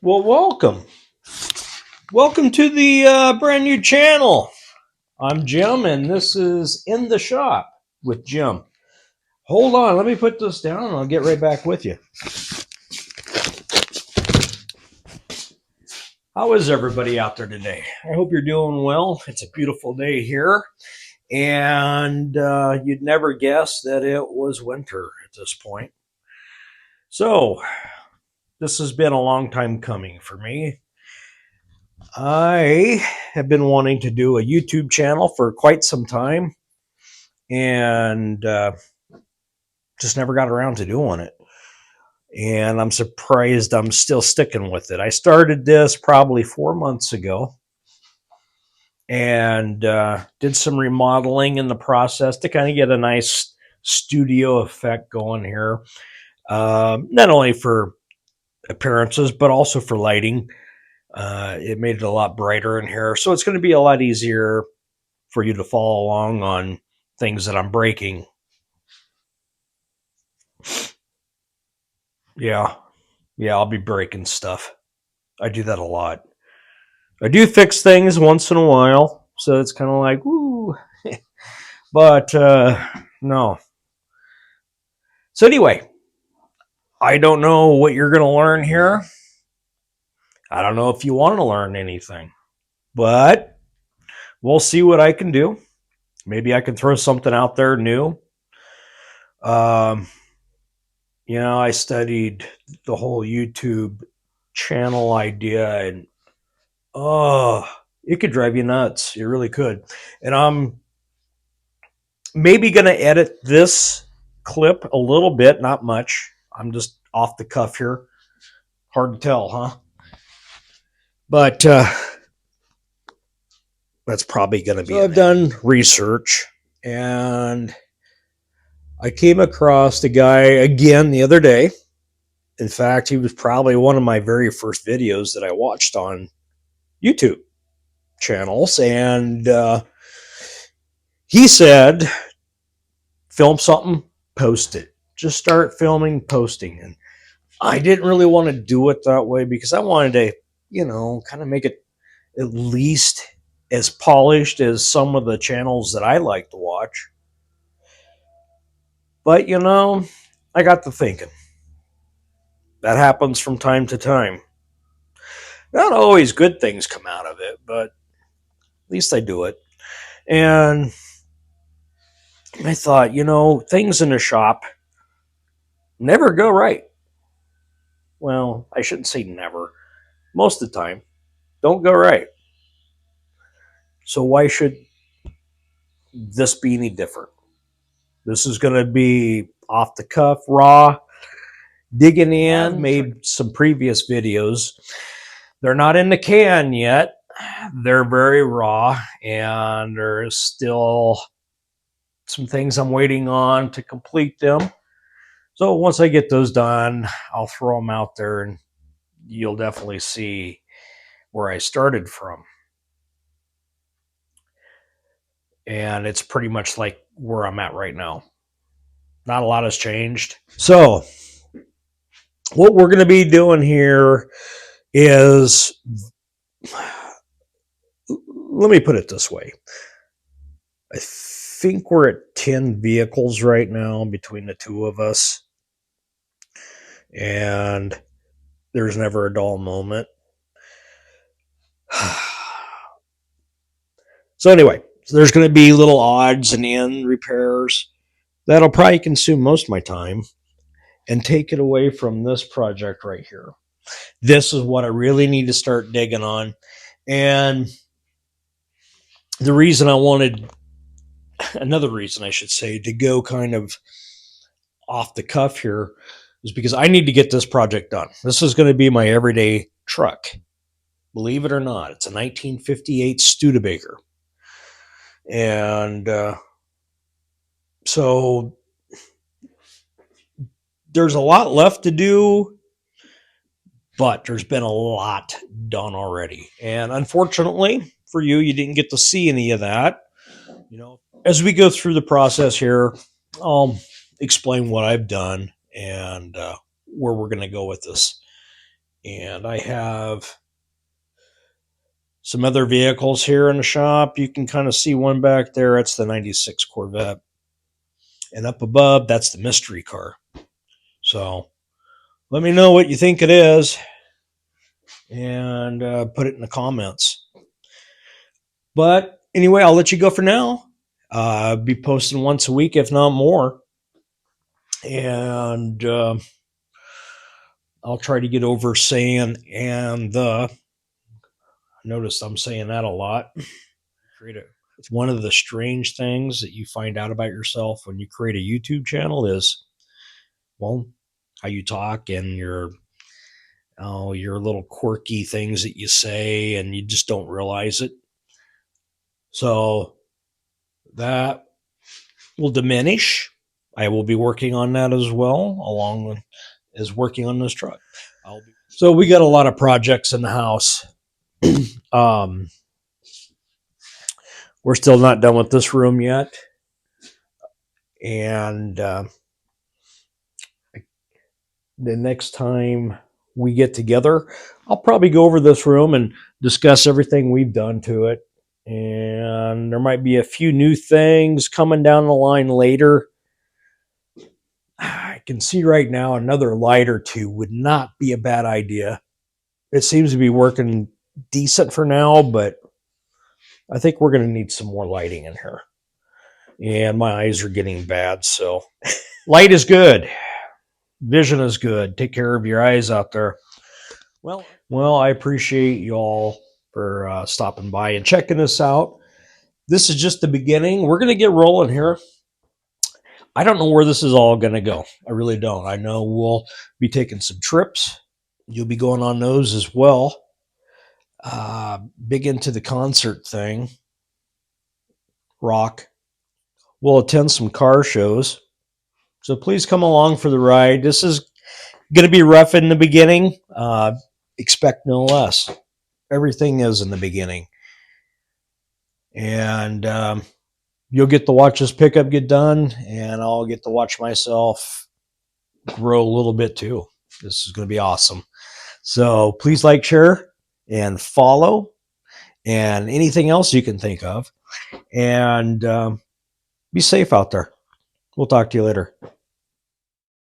Well, welcome. Welcome to the brand new channel. I'm Jim, and this is In the Shop with Jim. Hold on, let me put this down, and I'll get right back with you. How is everybody out there today? I hope you're doing well. It's a beautiful day here, and you'd never guess that it was winter at this point. So, this has been a long time coming for me. I have been wanting to do a YouTube channel for quite some time, and just never got around to doing it. And I'm surprised I'm still sticking with it. I started this probably 4 months ago and did some remodeling in the process to kind of get a nice studio effect going here. Not only for appearances, but also for lighting. It made it a lot brighter in here. So it's going to be a lot easier for you to follow along on things that I'm breaking. Yeah, I'll be breaking stuff. I do that a lot. I do fix things once in a while, so it's kind of like, woo. But no. So anyway, I don't know what you're going to learn here. I don't know if you want to learn anything, but we'll see what I can do. Maybe I can throw something out there new. I studied the whole YouTube channel idea, and it could drive you nuts. It really could. And I'm maybe going to edit this clip a little bit, not much. I'm just off the cuff here. Hard to tell, huh? But that's probably going to be. So I've done research, and I came across a guy again the other day. In fact, he was probably one of my very first videos that I watched on YouTube channels, and he said, film something, post it. Just start filming, posting. And I didn't really want to do it that way because I wanted to, kind of make it at least as polished as some of the channels that I like to watch. But, I got to thinking. That happens from time to time. Not always good things come out of it, but at least I do it. And I thought, things in the shop never go right. Well, I shouldn't say never. Most of the time, don't go right. So why should this be any different? This is going to be off the cuff, raw, digging in. I've made some previous videos. They're not in the can yet. They're very raw, and there's still some things I'm waiting on to complete them. So once I get those done, I'll throw them out there, and you'll definitely see where I started from. And it's pretty much like where I'm at right now. Not a lot has changed. So what we're going to be doing here is, let me put it this way. I think we're at 10 vehicles right now between the two of us. And there's never a dull moment. So anyway, there's going to be little odds and end repairs. That'll probably consume most of my time and take it away from this project right here. This is what I really need to start digging on. And the reason I wanted, another reason I should say, to go kind of off the cuff here is because I need to get this project done. This is going to be my everyday truck. Believe it or not, it's a 1958 Studebaker. And so there's a lot left to do, but there's been a lot done already. And unfortunately for you, you didn't get to see any of that. As we go through the process here, I'll explain what I've done and where we're going to go with this. And I have some other vehicles here in the shop. You can kind of see one back there. That's the 96 Corvette. And up above, that's the mystery car. So let me know what you think it is and put it in the comments. But anyway, I'll let you go for now. I'll be posting once a week, if not more. And I'll try to get over saying and the. Notice I'm saying that a lot. It's one of the strange things that you find out about yourself when you create a YouTube channel is, well, how you talk and your little quirky things that you say, and you just don't realize it. So that will diminish. I will be working on that as well, along as working on this truck. So we got a lot of projects in the house. We're still not done with this room yet. And the next time we get together, I'll probably go over this room and discuss everything we've done to it. And there might be a few new things coming down the line later. I can see right now another light or two would not be a bad idea. It seems to be working decent for now, but I think we're going to need some more lighting in here. And my eyes are getting bad, so light is good. Vision is good. Take care of your eyes out there. Well, I appreciate you all for stopping by and checking this out. This is just the beginning. We're going to get rolling here. I don't know where this is all going to go. I really don't. I know we'll be taking some trips. You'll be going on those as well. Big into the concert thing. Rock. We'll attend some car shows. So please come along for the ride. This is going to be rough in the beginning. Expect no less. Everything is in the beginning. And you'll get to watch this pickup get done, and I'll get to watch myself grow a little bit too. This is going to be awesome. So please like, share, and follow, and anything else you can think of. And be safe out there. We'll talk to you later.